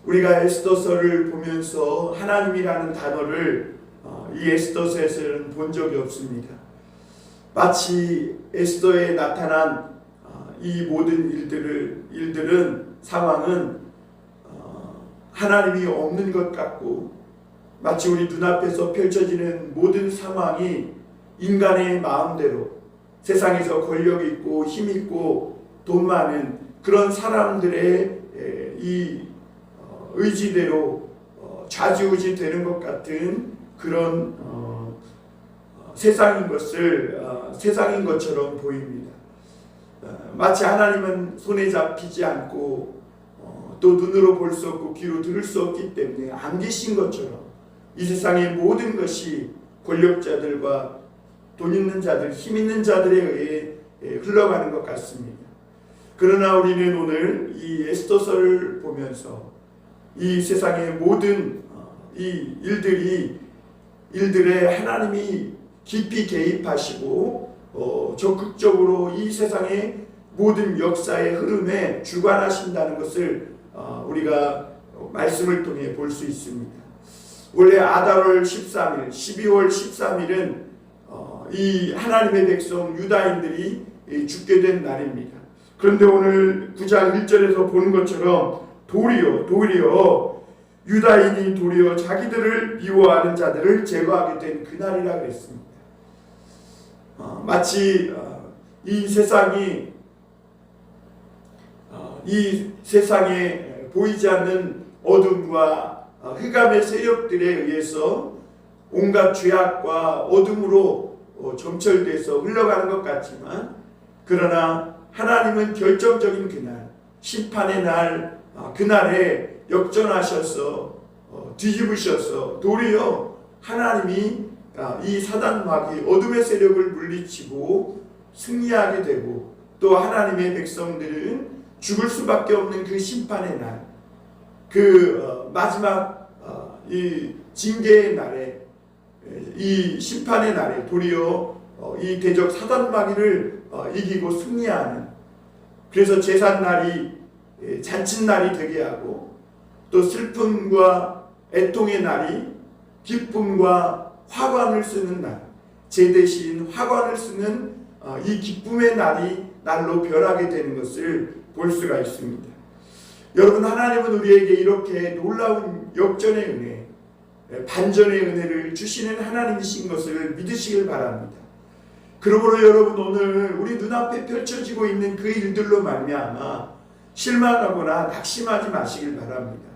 우리가 에스더서를 보면서 하나님이라는 단어를 이 에스더서에서는 본 적이 없습니다. 마치 에스더에 나타난 이 모든 상황은 하나님이 없는 것 같고, 마치 우리 눈앞에서 펼쳐지는 모든 상황이 인간의 마음대로 세상에서 권력 있고 힘 있고 돈 많은 그런 사람들의 이 의지대로 좌지우지 되는 것 같은 그런 세상인 것처럼 보입니다. 마치 하나님은 손에 잡히지 않고 또 눈으로 볼 수 없고 귀로 들을 수 없기 때문에 안 계신 것처럼 이 세상의 모든 것이 권력자들과 돈 있는 자들, 힘 있는 자들에 의해 흘러가는 것 같습니다. 그러나 우리는 오늘 이 에스더서를 보면서 이 세상의 모든 이 일들에 하나님이 깊이 개입하시고 적극적으로 이 세상의 모든 역사의 흐름에 주관하신다는 것을 우리가 말씀을 통해 볼 수 있습니다. 원래 아달월 13일, 12월 13일은 이 하나님의 백성 유다인들이 죽게 된 날입니다. 그런데 오늘 9장 1절에서 보는 것처럼 도리어 유다인이 도리어 자기들을 미워하는 자들을 제거하게 된 그날이라 그랬습니다. 마치 이 세상에 보이지 않는 어둠과 흑암의 세력들에 의해서 온갖 죄악과 어둠으로 점철돼서 흘러가는 것 같지만, 그러나 하나님은 결정적인 그날, 심판의 날, 그날에 역전하셔서 뒤집으셔서 도리어 하나님이 이 사단 마귀 어둠의 세력을 물리치고 승리하게 되고, 또 하나님의 백성들은 죽을 수밖에 없는 그 심판의 날, 그 마지막 이 징계의 날에, 이 심판의 날에 도리어 이 대적 사단 마귀를 이기고 승리하는, 그래서 제삿날이 잔칫날이 되게 하고, 또 슬픔과 애통의 날이 기쁨과 화관을 쓰는 날, 제 대신 화관을 쓰는 이 기쁨의 날로 변하게 되는 것을 볼 수가 있습니다. 여러분, 하나님은 우리에게 이렇게 놀라운 역전의 은혜, 반전의 은혜를 주시는 하나님이신 것을 믿으시길 바랍니다. 그러므로 여러분, 오늘 우리 눈앞에 펼쳐지고 있는 그 일들로 말미암아 실망하거나 낙심하지 마시길 바랍니다.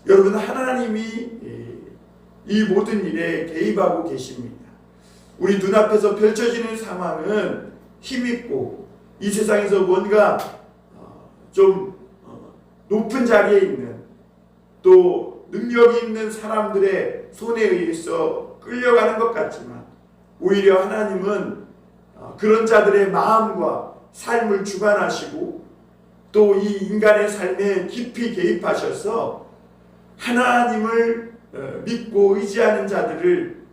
여러분, 하나님이 이 모든 일에 개입하고 계십니다. 우리 눈앞에서 펼쳐지는 상황은 힘있고 이 세상에서 뭔가 좀 높은 자리에 있는, 또 능력이 있는 사람들의 손에 의해서 끌려가는 것 같지만, 오히려 하나님은 그런 자들의 마음과 삶을 주관하시고 또 이 인간의 삶에 깊이 개입하셔서 하나님을 믿고 의지하는 자들을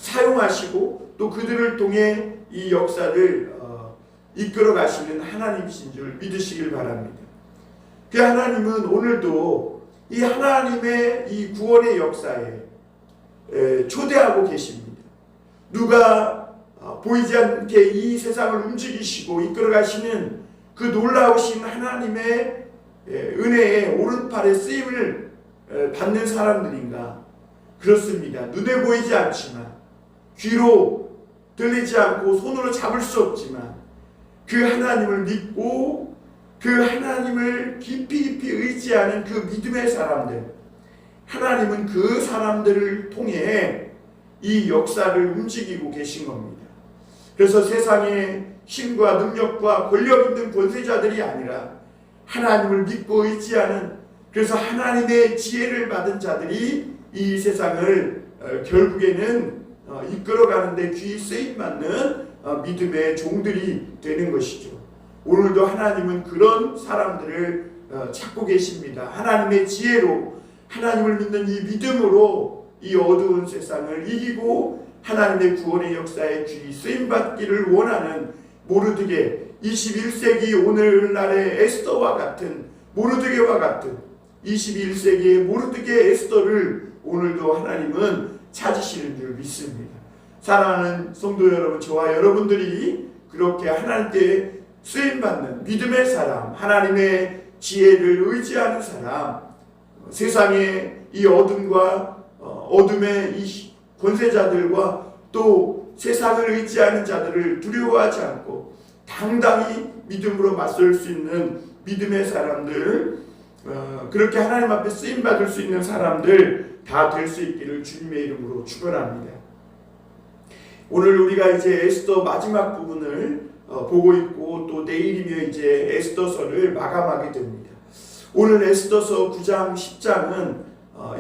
사용하시고 또 그들을 통해 이 역사를 이끌어 가시는 하나님이신 줄 믿으시길 바랍니다. 그 하나님은 오늘도 이 하나님의 이 구원의 역사에 초대하고 계십니다. 누가 보이지 않게 이 세상을 움직이시고 이끌어 가시는 그 놀라우신 하나님의 은혜의 오른팔에 쓰임을 받는 사람들인가? 그렇습니다. 눈에 보이지 않지만, 귀로 들리지 않고 손으로 잡을 수 없지만 그 하나님을 믿고 그 하나님을 깊이 의지하는 그 믿음의 사람들, 하나님은 그 사람들을 통해 이 역사를 움직이고 계신 겁니다. 그래서 세상의 힘과 능력과 권력 있는 권세자들이 아니라 하나님을 믿고 의지하는, 그래서 하나님의 지혜를 받은 자들이 이 세상을 결국에는 이끌어가는데 귀 쓰임받는 믿음의 종들이 되는 것이죠. 오늘도 하나님은 그런 사람들을 찾고 계십니다. 하나님의 지혜로, 하나님을 믿는 이 믿음으로 이 어두운 세상을 이기고 하나님의 구원의 역사에 귀 쓰임받기를 원하는 모르드게, 21세기 오늘날의 에스더와 같은 모르드게와 같은 21세기의 모르드게 에스더를 오늘도 하나님은 찾으시는 줄 믿습니다. 사랑하는 성도 여러분, 저와 여러분들이 그렇게 하나님께 쓰임받는 믿음의 사람, 하나님의 지혜를 의지하는 사람, 세상의 이 어둠과 어둠의 이 권세자들과 또 세상을 의지하는 자들을 두려워하지 않고 당당히 믿음으로 맞설 수 있는 믿음의 사람들, 그렇게 하나님 앞에 쓰임받을 수 있는 사람들 다 될 수 있기를 주님의 이름으로 축원합니다. 오늘 우리가 이제 에스더 마지막 부분을 보고 있고 또 내일이면 이제 에스더서를 마감하게 됩니다. 오늘 에스더서 9장 10장은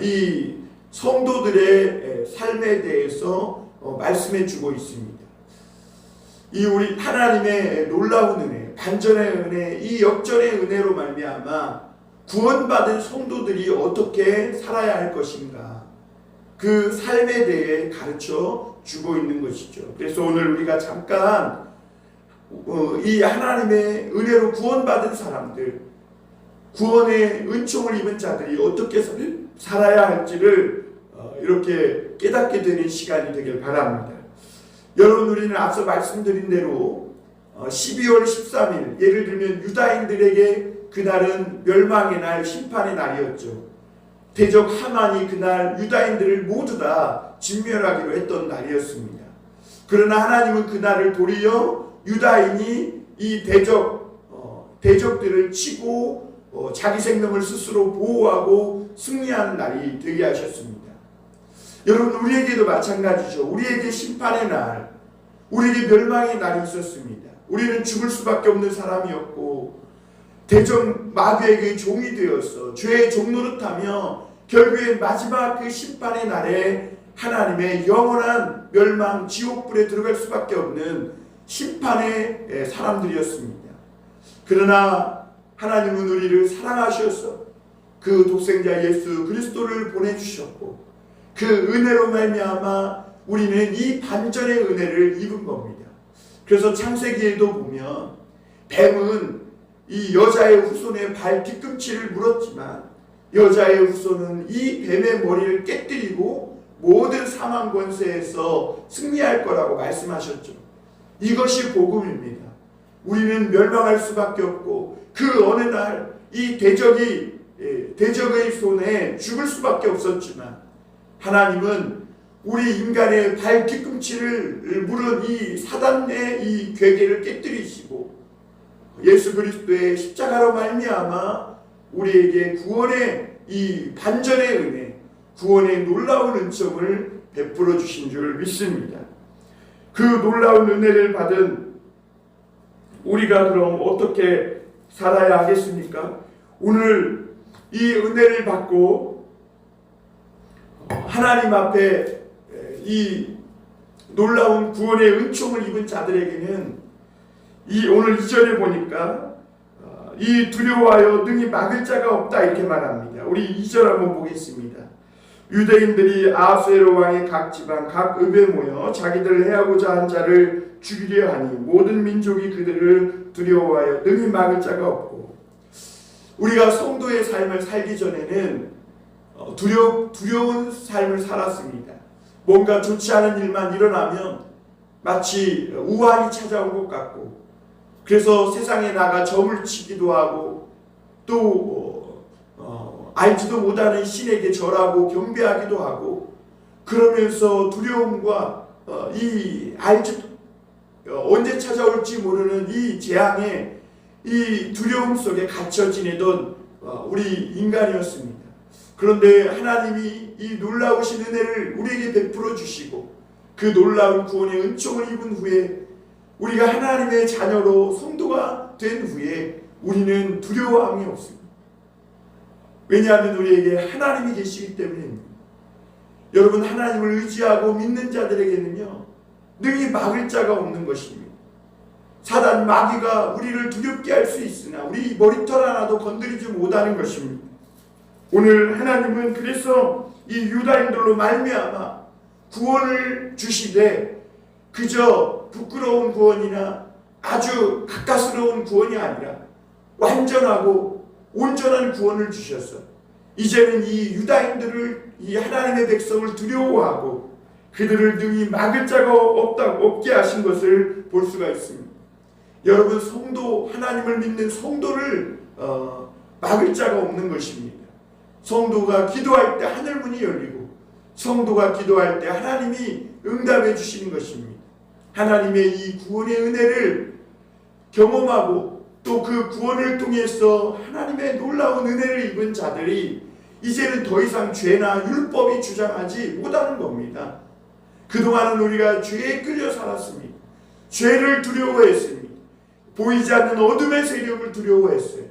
이 성도들의 삶에 대해서 말씀해 주고 있습니다. 이 우리 하나님의 놀라운 은혜, 반전의 은혜, 이 역전의 은혜로 말미암아 구원받은 성도들이 어떻게 살아야 할 것인가, 그 삶에 대해 가르쳐 주고 있는 것이죠. 그래서 오늘 우리가 잠깐 이 하나님의 은혜로 구원받은 사람들, 구원의 은총을 입은 자들이 어떻게 살아야 할지를 이렇게 깨닫게 되는 시간이 되길 바랍니다. 여러분, 우리는 앞서 말씀드린 대로 12월 13일, 예를 들면 유다인들에게 그날은 멸망의 날, 심판의 날이었죠. 대적 하만이 그날 유다인들을 모두 다 진멸하기로 했던 날이었습니다. 그러나 하나님은 그날을 도리어 유다인이 이 대적들을 치고 자기 생명을 스스로 보호하고 승리하는 날이 되게 하셨습니다. 여러분, 우리에게도 마찬가지죠. 우리에게 심판의 날, 우리에게 멸망의 날이 있었습니다. 우리는 죽을 수밖에 없는 사람이었고 대적 마귀에게 종이 되었어 죄의 종노릇하며 결국에 마지막 그 심판의 날에 하나님의 영원한 멸망 지옥불에 들어갈 수밖에 없는 심판의 사람들이었습니다. 그러나 하나님은 우리를 사랑하셔서 그 독생자 예수 그리스도를 보내주셨고 그 은혜로 말미암아 우리는 이 반전의 은혜를 입은 겁니다. 그래서 창세기에도 보면 뱀은 이 여자의 후손의 발 뒤꿈치를 물었지만 여자의 후손은 이 뱀의 머리를 깨뜨리고 모든 사망 권세에서 승리할 거라고 말씀하셨죠. 이것이 복음입니다. 우리는 멸망할 수밖에 없고 그 어느 날 이 대적의 손에 죽을 수밖에 없었지만 하나님은 우리 인간의 발 뒤꿈치를 물은 이 사단의 이 괴계를 깨뜨리시고 예수 그리스도의 십자가로 말미암아 우리에게 구원의 이 반전의 은혜, 구원의 놀라운 은총을 베풀어 주신 줄 믿습니다. 그 놀라운 은혜를 받은 우리가 그럼 어떻게 살아야 하겠습니까? 오늘 이 은혜를 받고 하나님 앞에 이 놀라운 구원의 은총을 입은 자들에게는 이 오늘 2절에 보니까 이 두려워하여 능히 막을 자가 없다 이렇게 말합니다. 우리 2절 한번 보겠습니다. 유대인들이 아하수에로 왕의 각 지방 각 읍에 모여 자기들을 해하고자 한 자를 죽이려 하니 모든 민족이 그들을 두려워하여 능히 막을 자가 없고, 우리가 성도의 삶을 살기 전에는 두려운 삶을 살았습니다. 뭔가 좋지 않은 일만 일어나면 마치 우환이 찾아온 것 같고, 그래서 세상에 나가 점을 치기도 하고 또 알지도 못하는 신에게 절하고 경배하기도 하고, 그러면서 두려움과 언제 찾아올지 모르는 이 재앙의 이 두려움 속에 갇혀 지내던 우리 인간이었습니다. 그런데 하나님이 이 놀라우신 은혜를 우리에게 베풀어 주시고 그 놀라운 구원의 은총을 입은 후에 우리가 하나님의 자녀로 성도가 된 후에 우리는 두려워함이 없습니다. 왜냐하면 우리에게 하나님이 계시기 때문입니다. 여러분, 하나님을 의지하고 믿는 자들에게는요 능히 막을 자가 없는 것입니다. 사단 마귀가 우리를 두렵게 할 수 있으나 우리 머리털 하나도 건드리지 못하는 것입니다. 오늘 하나님은 그래서 이 유다인들로 말미암아 구원을 주시되 그저 부끄러운 구원이나 아주 가까스러운 구원이 아니라 완전하고 온전한 구원을 주셔서 이제는 이 유다인들을, 이 하나님의 백성을 두려워하고 그들을 능히 막을 자가 없게 하신 것을 볼 수가 있습니다. 여러분, 성도, 하나님을 믿는 성도를 막을 자가 없는 것입니다. 성도가 기도할 때 하늘문이 열리고 성도가 기도할 때 하나님이 응답해 주시는 것입니다. 하나님의 이 구원의 은혜를 경험하고 또 그 구원을 통해서 하나님의 놀라운 은혜를 입은 자들이 이제는 더 이상 죄나 율법이 주장하지 못하는 겁니다. 그동안은 우리가 죄에 끌려 살았습니다. 죄를 두려워했습니다. 보이지 않는 어둠의 세력을 두려워했어요.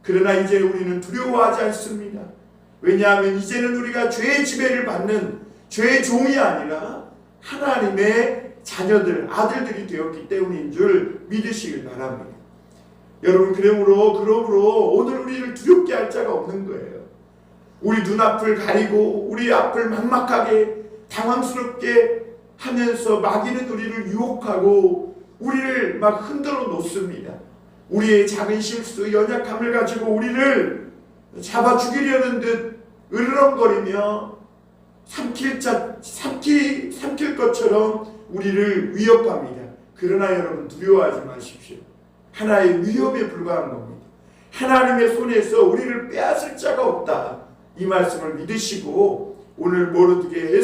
그러나 이제 우리는 두려워하지 않습니다. 왜냐하면 이제는 우리가 죄의 지배를 받는 죄의 종이 아니라 하나님의 자녀들, 아들들이 되었기 때문인 줄 믿으시길 바랍니다. 여러분, 그러므로 오늘 우리를 두렵게 할 자가 없는 거예요. 우리 눈앞을 가리고 우리 앞을 막막하게 당황스럽게 하면서 마귀는 우리를 유혹하고 우리를 막 흔들어 놓습니다. 우리의 작은 실수, 연약함을 가지고 우리를 잡아 죽이려는 듯 으르렁거리며 삼킬 것처럼 우리를 위협합니다. 그러나 여러분, 두려워하지 마십시오. 하나의 위협에 불과한 겁니다. 하나님의 손에서 우리를 빼앗을 자가 없다. 이 말씀을 믿으시고 오늘 모르드게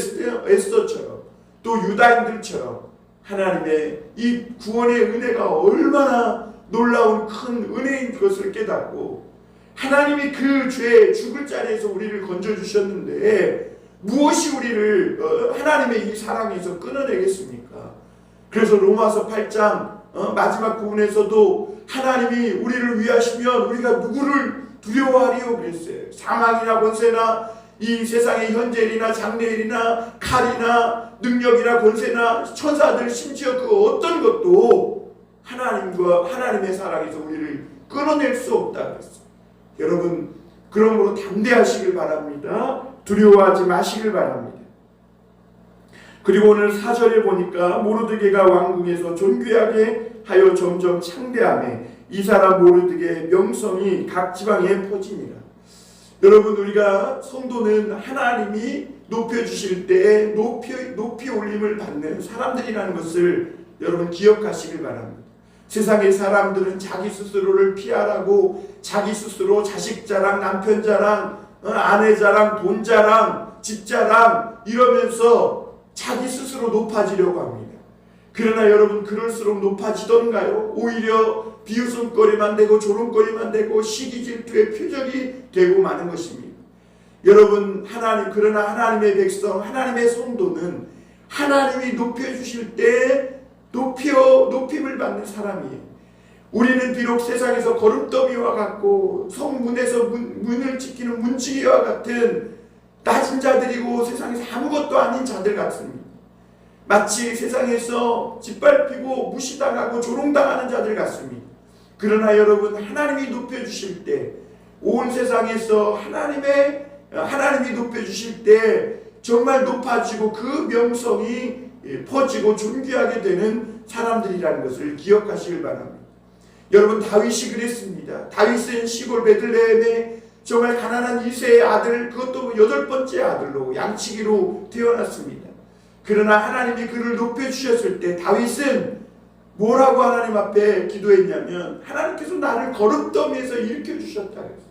에스더처럼 또 유다인들처럼 하나님의 이 구원의 은혜가 얼마나 놀라운 큰 은혜인 것을 깨닫고 하나님이 그 죄 죽을 자리에서 우리를 건져주셨는데 무엇이 우리를 하나님의 이 사랑에서 끊어내겠습니까? 그래서 로마서 8장 마지막 부분에서도 하나님이 우리를 위하시면 우리가 누구를 두려워하리요 그랬어요. 사망이나 권세나 이 세상의 현재일이나 장래일이나 칼이나 능력이나 권세나 천사들, 심지어 그 어떤 것도 하나님과 하나님의 사랑에서 우리를 끊어낼 수 없다 그랬어요. 여러분, 그러므로 담대하시길 바랍니다. 두려워하지 마시길 바랍니다. 그리고 오늘 4절에 보니까 모르드게가 왕궁에서 존귀하게 하여 점점 창대하며 이 사람 모르드게의 명성이 각 지방에 퍼지니라. 여러분, 우리가 성도는 하나님이 높여주실 때에 높이 올림을 받는 사람들이라는 것을 여러분 기억하시길 바랍니다. 세상의 사람들은 자기 스스로를 피하라고 자기 스스로 자식 자랑, 남편 자랑, 아내 자랑, 돈 자랑, 집 자랑 이러면서 자기 스스로 높아지려고 합니다. 그러나 여러분, 그럴수록 높아지던가요? 오히려 비웃음거리만 되고 조롱거리만 되고 시기 질투의 표적이 되고 마는 것입니다. 여러분, 그러나 하나님의 백성, 하나님의 성도는 하나님이 높여주실 때 높임을 받는 사람이에요. 우리는 비록 세상에서 거름더미와 같고 성문에서 문을 지키는 문지기와 같은 낮은 자들이고 세상에서 아무것도 아닌 자들 같습니다. 마치 세상에서 짓밟히고 무시당하고 조롱당하는 자들 같습니다. 그러나 여러분, 하나님이 높여주실 때 온 세상에서 하나님이 높여주실 때 정말 높아지고 그 명성이 퍼지고 존귀하게 되는 사람들이라는 것을 기억하시길 바랍니다. 여러분, 다윗이 그랬습니다. 다윗은 시골 베들레헴에 정말 가난한 2세의 아들, 그것도 8번째 아들로 양치기로 태어났습니다. 그러나 하나님이 그를 높여주셨을 때 다윗은 뭐라고 하나님 앞에 기도했냐면 하나님께서 나를 거름더미에서 일으켜주셨다 그랬어요.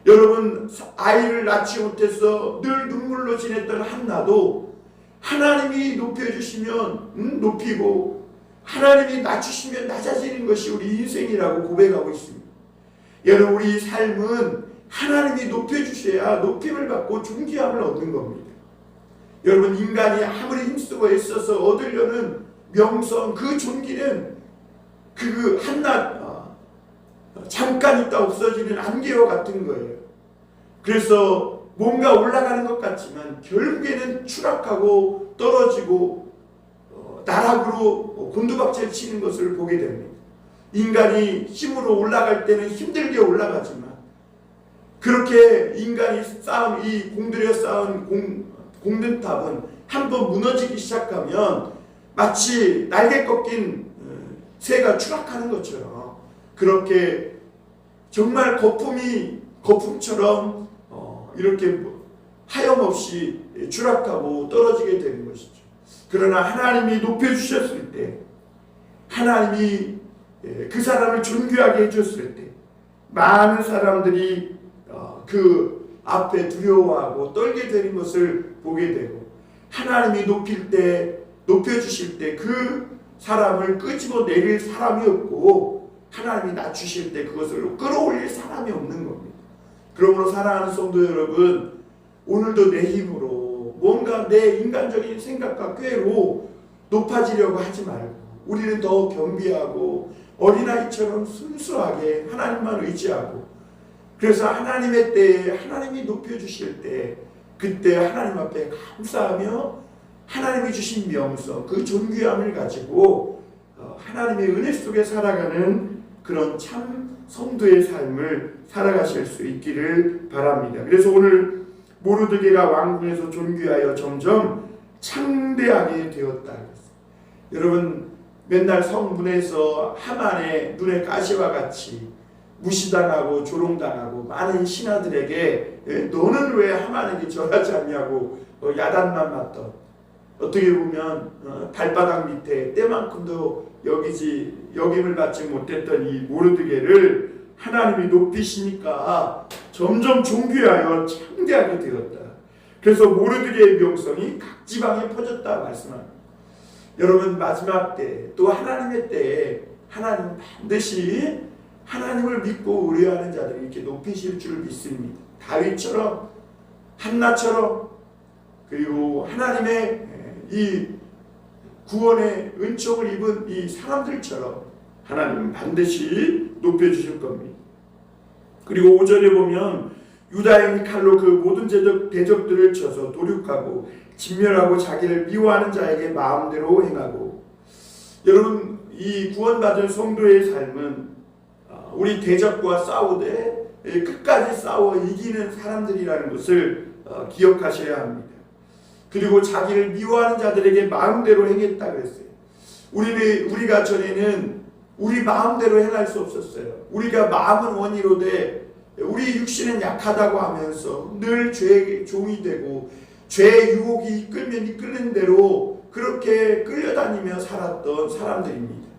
여러분, 아이를 낳지 못해서 늘 눈물로 지냈던 한나도 하나님이 높여주시면 높이고 하나님이 낮추시면 낮아지는 것이 우리 인생이라고 고백하고 있습니다. 여러분, 우리 삶은 하나님이 높여주셔야 높임을 받고 존귀함을 얻는 겁니다. 여러분, 인간이 아무리 힘쓰고 애써서 얻으려는 명성, 그 존귀는 잠깐 있다 없어지는 안개와 같은 거예요. 그래서 뭔가 올라가는 것 같지만 결국에는 추락하고 떨어지고 나락으로 곤두박질 치는 것을 보게 됩니다. 인간이 힘으로 올라갈 때는 힘들게 올라가지만 그렇게 인간이 이 공들여 쌓은 공든탑은 한번 무너지기 시작하면 마치 날개 꺾인 새가 추락하는 것처럼 그렇게 정말 거품처럼 이렇게 하염없이 추락하고 떨어지게 되는 것이죠. 그러나 하나님이 높여주셨을 때, 하나님이 그 사람을 존귀하게 해줬을 때 많은 사람들이 그 앞에 두려워하고 떨게 되는 것을 보게 되고, 하나님이 높여주실 때 그 사람을 끄집어 내릴 사람이 없고, 하나님이 낮추실 때 그것을 끌어올릴 사람이 없는 겁니다. 그러므로 사랑하는 성도 여러분, 오늘도 내 힘으로 뭔가 내 인간적인 생각과 꾀로 높아지려고 하지 말고, 우리는 더 겸비하고 어린아이처럼 순수하게 하나님만 의지하고, 그래서 하나님의 때에 하나님이 높여주실 때 그때 하나님 앞에 감사하며 하나님이 주신 명성, 그 존귀함을 가지고 하나님의 은혜 속에 살아가는 그런 참 성도의 삶을 살아가실 수 있기를 바랍니다. 그래서 오늘 모르드게가 왕궁에서 존귀하여 점점 창대하게 되었다. 여러분, 맨날 성문에서 하만의 눈의 가시와 같이 무시당하고 조롱당하고 많은 신하들에게 너는 왜 하만에게 절하지 않냐고 야단만 맞던, 어떻게 보면 발바닥 밑에 때만큼도 여김을 받지 못했던 이 모르드게를 하나님이 높이시니까 점점 존귀하여 창대하게 되었다. 그래서 모르드게의 명성이 각 지방에 퍼졌다 말씀합니다. 여러분, 마지막 때 또 하나님의 때에 하나님은 반드시 하나님을 믿고 의뢰하는 자들을 이렇게 높이실 줄 믿습니다. 다윗처럼, 한나처럼, 그리고 하나님의 이 구원의 은총을 입은 이 사람들처럼 하나님은 반드시 높여주실 겁니다. 그리고 5절에 보면 유다인이 칼로 그 모든 대적들을 쳐서 도륙하고 진멸하고 자기를 미워하는 자에게 마음대로 행하고. 여러분, 이 구원받은 성도의 삶은 우리 대적과 싸우되 끝까지 싸워 이기는 사람들이라는 것을 기억하셔야 합니다. 그리고 자기를 미워하는 자들에게 마음대로 행했다 그랬어요. 우리가 전에는 우리 마음대로 행할 수 없었어요. 우리가 마음은 원이로되 우리 육신은 약하다고 하면서 늘 죄의 종이 되고 죄의 유혹이 이끌면 이끄는 대로 그렇게 끌려다니며 살았던 사람들입니다.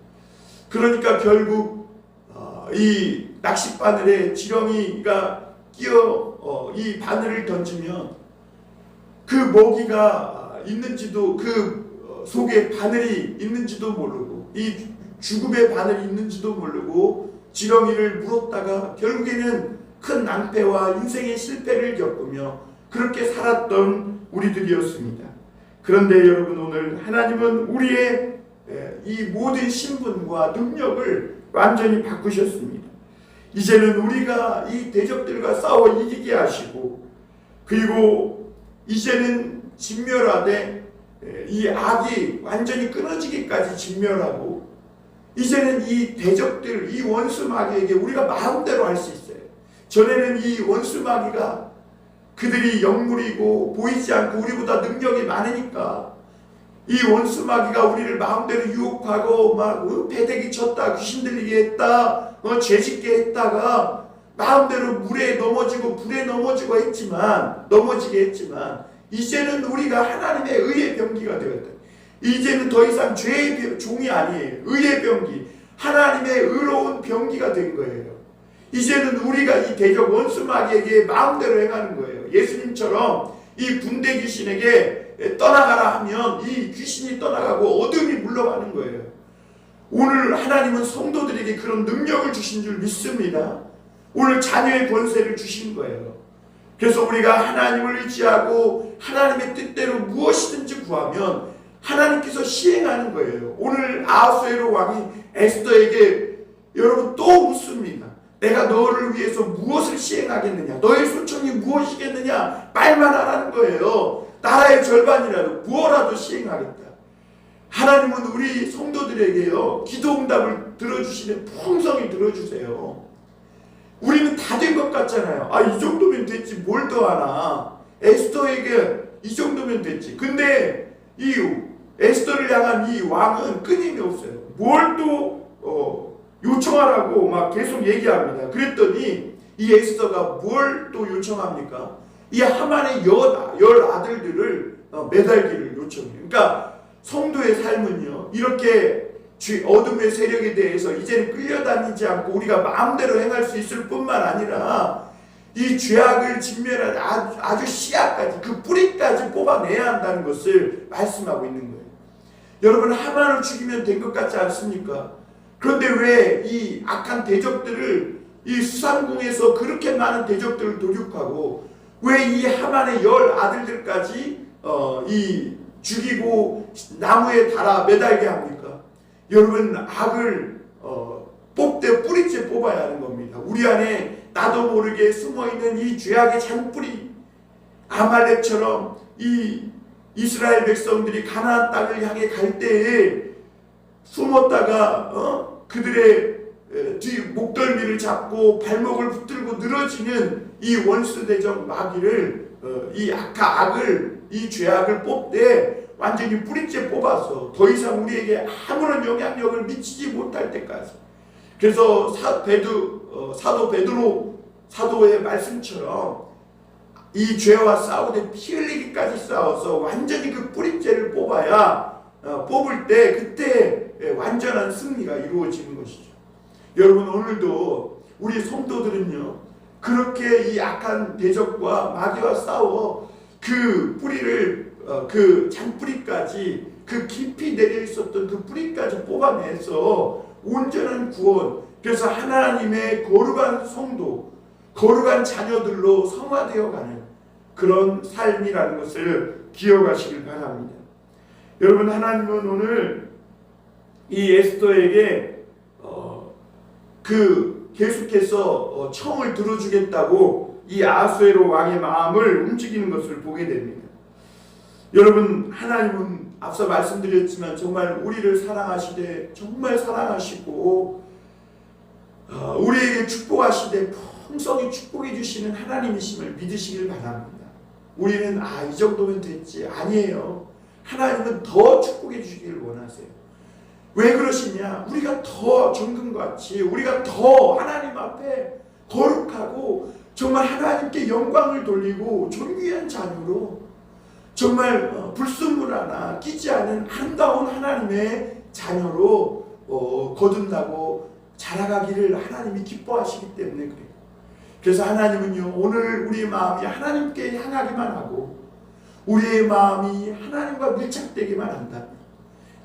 그러니까 결국 이 낚싯바늘에 지렁이가 끼어 이 바늘을 던지면 그 먹이가 있는지도, 그 속에 바늘이 있는지도 모르고 이 죽음의 바늘이 있는지도 모르고 지렁이를 물었다가 결국에는 큰 낭패와 인생의 실패를 겪으며 그렇게 살았던 우리들이었습니다. 그런데 여러분, 오늘 하나님은 우리의 이 모든 신분과 능력을 완전히 바꾸셨습니다. 이제는 우리가 이 대적들과 싸워 이기게 하시고, 그리고 이제는 진멸하되 이 악이 완전히 끊어지기까지 진멸하고, 이제는 이 대적들, 이 원수 마귀에게 우리가 마음대로 할 수 있어요. 전에는 이 원수 마귀가 그들이 영물이고 보이지 않고 우리보다 능력이 많으니까 이 원수 마귀가 우리를 마음대로 유혹하고 막 배대기 쳤다, 귀신 들리게 했다, 죄짓게 했다가 마음대로 물에 넘어지고 불에 넘어지게 했지만 이제는 우리가 하나님의 의의 병기가 되었다. 이제는 더 이상 죄의 종이 아니에요. 의의 병기, 하나님의 의로운 병기가 된 거예요. 이제는 우리가 이 대적 원수 마귀에게 마음대로 행하는 거예요. 예수님처럼 이 군대 귀신에게 떠나가라 하면 이 귀신이 떠나가고 어둠이 물러가는 거예요. 오늘 하나님은 성도들에게 그런 능력을 주신 줄 믿습니다. 오늘 자녀의 권세를 주신 거예요. 그래서 우리가 하나님을 의지하고 하나님의 뜻대로 무엇이든지 구하면 하나님께서 시행하는 거예요. 오늘 아하수에로 왕이 에스더에게 여러분 또 묻습니다. 내가 너를 위해서 무엇을 시행하겠느냐? 너의 소청이 무엇이겠느냐? 말만 하라는 거예요. 나라의 절반이라도 무엇라도 시행하겠다. 하나님은 우리 성도들에게요, 기도 응답을 들어주시는 풍성히 들어주세요. 우리는 다 된 것 같잖아요. 이 정도면 됐지, 뭘 더 하나. 에스더에게 이 정도면 됐지. 근데 이 에스더를 향한 이 왕은 끊임이 없어요. 뭘 또 요청하라고 막 계속 얘기합니다. 그랬더니 이 에스더가 뭘 또 요청합니까? 이 하만의 열 아들들을 매달기를 요청해요. 그러니까 성도의 삶은요, 이렇게 어둠의 세력에 대해서 이제는 끌려다니지 않고 우리가 마음대로 행할 수 있을 뿐만 아니라 이 죄악을 진멸할 아주 씨앗까지, 그 뿌리까지 뽑아내야 한다는 것을 말씀하고 있는 거예요. 여러분, 하만을 죽이면 된 것 같지 않습니까? 그런데 왜 이 악한 대적들을, 이 수상궁에서 그렇게 많은 대적들을 도륙하고 왜 이 하만의 10 아들들까지 이 죽이고 나무에 달아 매달게 합니까? 여러분, 악을 뽑되 뿌리째 뽑아야 하는 겁니다. 우리 안에 나도 모르게 숨어있는 이 죄악의 잔뿌리, 아말렉처럼 이 이스라엘 백성들이 가나안 땅을 향해 갈 때에 숨었다가 그들의 뒤 목덜미를 잡고 발목을 붙들고 늘어지는 이 원수대적 마귀를, 이 악을, 이 죄악을 뽑되 완전히 뿌리째 뽑아서 더 이상 우리에게 아무런 영향력을 미치지 못할 때까지. 그래서 사도 베드로 사도의 말씀처럼 이 죄와 싸우되 피 흘리기까지 싸워서 완전히 그 뿌리째를 뽑아야, 뽑을 때 그때 완전한 승리가 이루어지는 것이죠. 여러분, 오늘도 우리 성도들은요, 그렇게 이 악한 대적과 마귀와 싸워 그 뿌리를, 그 잔뿌리까지, 그 깊이 내려 있었던 그 뿌리까지 뽑아내서 온전한 구원, 그래서 하나님의 거룩한 성도, 거룩한 자녀들로 성화되어 가는 그런 삶이라는 것을 기억하시길 바랍니다. 여러분, 하나님은 오늘 이 에스더에게 계속해서 청을 들어주겠다고 이 아수에로 왕의 마음을 움직이는 것을 보게 됩니다. 여러분, 하나님은 앞서 말씀드렸지만 정말 우리를 사랑하시되, 정말 사랑하시고 우리에게 축복하시되 풍성히 축복해 주시는 하나님이심을 믿으시길 바랍니다. 우리는 이 정도면 됐지, 아니에요. 하나님은 더 축복해 주시기를 원하세요. 왜 그러시냐? 우리가 더 정금같이, 우리가 더 하나님 앞에 거룩하고 정말 하나님께 영광을 돌리고 존귀한 자녀로, 정말 불순물 하나 끼지 않은 아름다운 하나님의 자녀로 거듭나고 자라가기를 하나님이 기뻐하시기 때문에 그래요. 그래서 하나님은요, 오늘 우리의 마음이 하나님께 향하기만 하고 우리의 마음이 하나님과 밀착되기만 한다면,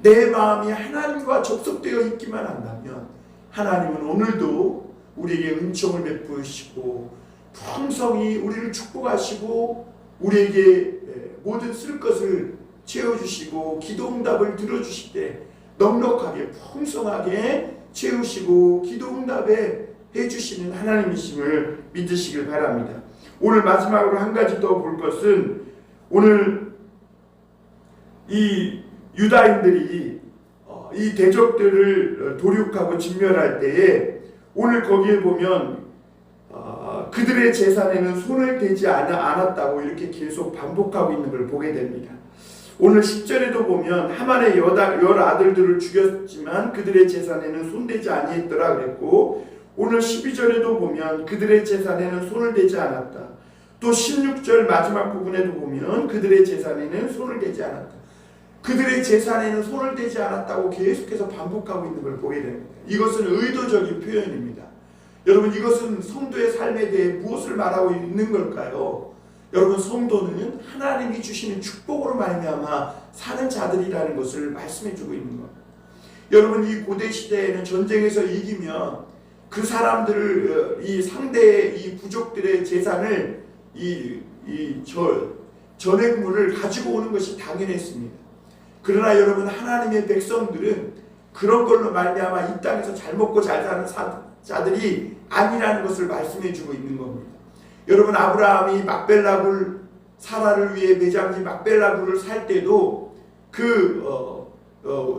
내 마음이 하나님과 접속되어 있기만 한다면 하나님은 오늘도 우리에게 은총을 베푸시고 풍성히 우리를 축복하시고 우리에게 모든 쓸 것을 채워주시고 기도응답을 들어주실 때 넉넉하게 풍성하게 채우시고 기도응답에 해주시는 하나님이심을 믿으시길 바랍니다. 오늘 마지막으로 한 가지 더 볼 것은, 오늘 이 유다인들이 이 대적들을 도륙하고 진멸할 때에 오늘 거기에 보면 그들의 재산에는 손을 대지 않았다고 이렇게 계속 반복하고 있는 걸 보게 됩니다. 오늘 10절에도 보면 하만의 10 아들들을 죽였지만 그들의 재산에는 손대지 아니했더라 그랬고, 오늘 12절에도 보면 그들의 재산에는 손을 대지 않았다. 또 16절 마지막 부분에도 보면 그들의 재산에는 손을 대지 않았다. 그들의 재산에는 손을 대지 않았다고 계속해서 반복하고 있는 걸 보게 됩니다. 이것은 의도적인 표현입니다. 여러분, 이것은 성도의 삶에 대해 무엇을 말하고 있는 걸까요? 여러분, 성도는 하나님이 주시는 축복으로 말미암아 사는 자들이라는 것을 말씀해주고 있는 겁니다. 여러분, 이 고대 시대에는 전쟁에서 이기면 그 사람들을, 이 상대의 이 부족들의 재산을, 전액물을 가지고 오는 것이 당연했습니다. 그러나 여러분, 하나님의 백성들은 그런 걸로 말미암아 이 땅에서 잘 먹고 잘 사는 자들이 아니라는 것을 말씀해주고 있는 겁니다. 여러분, 아브라함이 막벨라굴, 사라를 위해 매장지 막벨라굴을 살 때도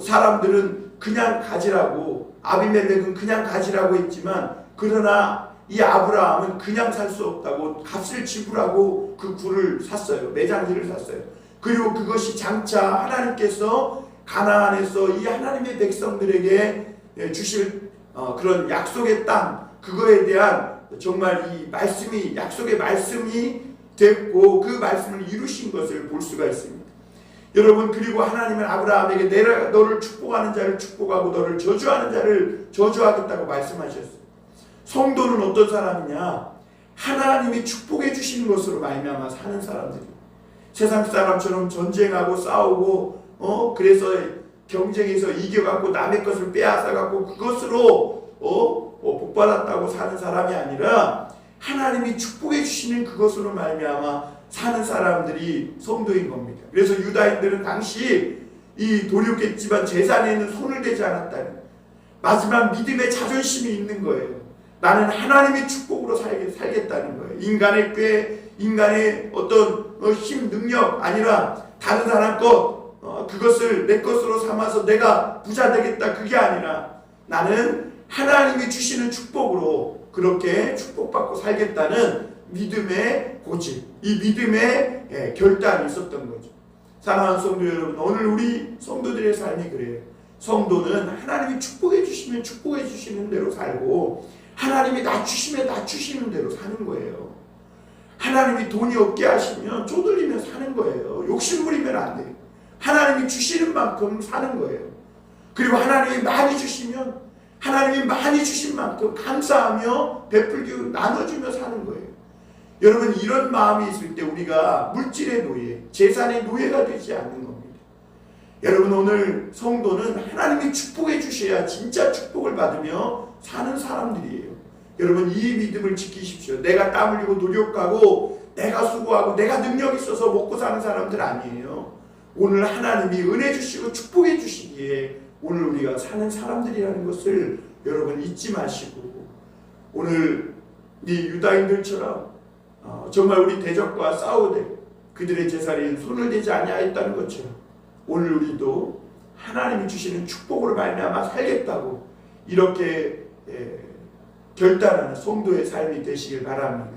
사람들은 그냥 가지라고, 아비멜렉은 그냥 가지라고 했지만, 그러나 이 아브라함은 그냥 살 수 없다고 값을 지불하고 그 굴을 샀어요. 매장지를 샀어요. 그리고 그것이 장차 하나님께서 가나안에서 이 하나님의 백성들에게 주실 그런 약속의 땅, 그거에 대한 정말 이 말씀이, 약속의 말씀이 됐고 그 말씀을 이루신 것을 볼 수가 있습니다. 여러분, 그리고 하나님은 아브라함에게 내가 너를 축복하는 자를 축복하고 너를 저주하는 자를 저주하겠다고 말씀하셨어요. 성도는 어떤 사람이냐? 하나님이 축복해 주시는 것으로 말미암아 사는 사람들이에요. 세상 사람처럼 전쟁하고 싸우고 그래서 경쟁에서 이겨갖고 남의 것을 빼앗아갖고 그것으로 복받았다고 사는 사람이 아니라 하나님이 축복해 주시는 그것으로 말미암아 사는 사람들이 성도인 겁니다. 그래서 유다인들은 당시 이 도륙했지만 제사에는 손을 대지 않았다는, 마지막 믿음의 자존심이 있는 거예요. 나는 하나님의 축복으로 살겠다는 거예요. 인간의 꾀, 인간의 어떤 힘, 능력 아니라 다른 사람 것, 그것을 내 것으로 삼아서 내가 부자 되겠다, 그게 아니라 나는 하나님이 주시는 축복으로 그렇게 축복받고 살겠다는 믿음의 고집, 이 믿음의 결단이 있었던 거죠. 사랑하는 성도 여러분, 오늘 우리 성도들의 삶이 그래요. 성도는 하나님이 축복해 주시면 축복해 주시는 대로 살고 하나님이 낮추시면 낮추시는 대로 사는 거예요. 하나님이 돈이 없게 하시면 쪼들리며 사는 거예요. 욕심 부리면 안 돼요. 하나님이 주시는 만큼 사는 거예요. 그리고 하나님이 많이 주시면 하나님이 많이 주신 만큼 감사하며 베풀고 나눠주며 사는 거예요. 여러분, 이런 마음이 있을 때 우리가 물질의 노예, 재산의 노예가 되지 않는 겁니다. 여러분, 오늘 성도는 하나님이 축복해 주셔야 진짜 축복을 받으며 사는 사람들이에요. 여러분, 이 믿음을 지키십시오. 내가 땀 흘리고 노력하고 내가 수고하고 내가 능력 있어서 먹고 사는 사람들 아니에요. 오늘 하나님이 은혜 주시고 축복해 주시기에 오늘 우리가 사는 사람들이라는 것을 여러분 잊지 마시고, 오늘 이 유다인들처럼 정말 우리 대적과 싸우되 그들의 제사리에 손을 대지 아니하였다는 것처럼 오늘 우리도 하나님이 주시는 축복으로 말미암아 살겠다고 이렇게 결단하는 성도의 삶이 되시길 바랍니다.